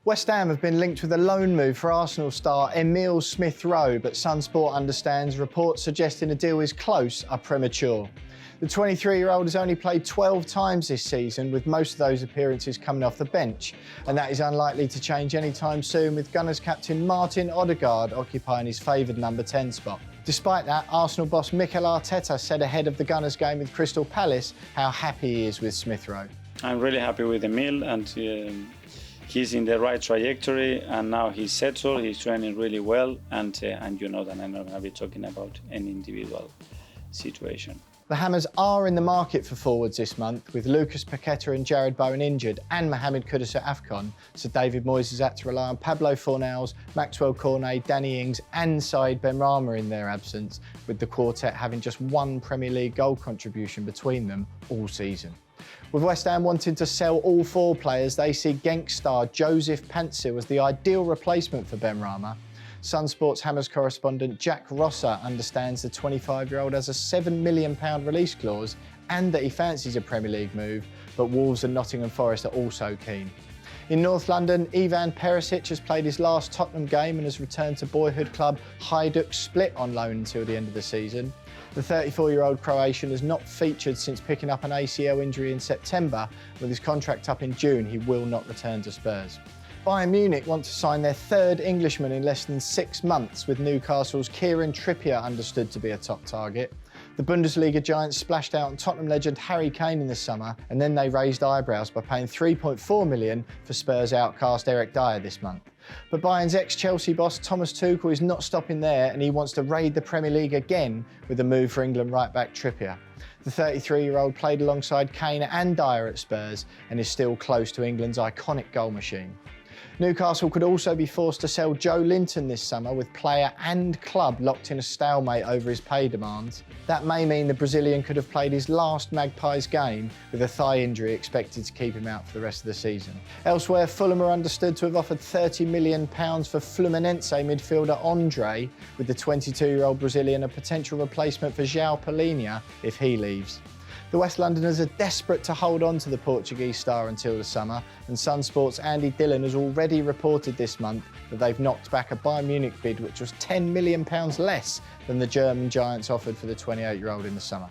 West Ham have been linked with a loan move for Arsenal star Emile Smith Rowe, but Sunsport understands reports suggesting a deal is close are premature. The 23-year-old has only played 12 times this season, with most of those appearances coming off the bench, and that is unlikely to change anytime soon, with Gunners captain Martin Odegaard occupying his favoured number 10 spot. Despite that, Arsenal boss Mikel Arteta said ahead of the Gunners game with Crystal Palace how happy he is with Smith Rowe. I'm really happy with Emile, and he's in the right trajectory, and now he's settled, he's training really well, and you know that I'm not going to be talking about any individual situation. The Hammers are in the market for forwards this month, with Lucas Paqueta and Jared Bowen injured and Mohamed Kudus at AFCON, so David Moyes has had to rely on Pablo Fornals, Maxwell Cornet, Danny Ings and Said Benrahma in their absence, with the quartet having just one Premier League goal contribution between them all season. With West Ham wanting to sell all four players, they see Genk star Joseph Pantsil as the ideal replacement for Benrahma. Sunsport's Hammers correspondent Jack Rosser understands the 25-year-old has a £7 million release clause and that he fancies a Premier League move, but Wolves and Nottingham Forest are also keen. In North London, Ivan Perisic has played his last Tottenham game and has returned to boyhood club Hajduk Split on loan until the end of the season. The 34-year-old Croatian has not featured since picking up an ACL injury in September. With his contract up in June, he will not return to Spurs. Bayern Munich want to sign their third Englishman in less than 6 months, with Newcastle's Kieran Trippier understood to be a top target. The Bundesliga giants splashed out on Tottenham legend Harry Kane in the summer, and then they raised eyebrows by paying £3.4 million for Spurs outcast Eric Dyer this month. But Bayern's ex-Chelsea boss Thomas Tuchel is not stopping there, and he wants to raid the Premier League again with a move for England right-back Trippier. The 33-year-old played alongside Kane and Dyer at Spurs and is still close to England's iconic goal machine. Newcastle could also be forced to sell Joe Linton this summer, with player and club locked in a stalemate over his pay demands. That may mean the Brazilian could have played his last Magpies game, with a thigh injury expected to keep him out for the rest of the season. Elsewhere, Fulham are understood to have offered £30 million for Fluminense midfielder Andre, with the 22-year-old Brazilian a potential replacement for João Palhinha if he leaves. The West Londoners are desperate to hold on to the Portuguese star until the summer, and Sunsport's Andy Dillon has already reported this month that they've knocked back a Bayern Munich bid which was £10 million less than the German giants offered for the 28-year-old in the summer.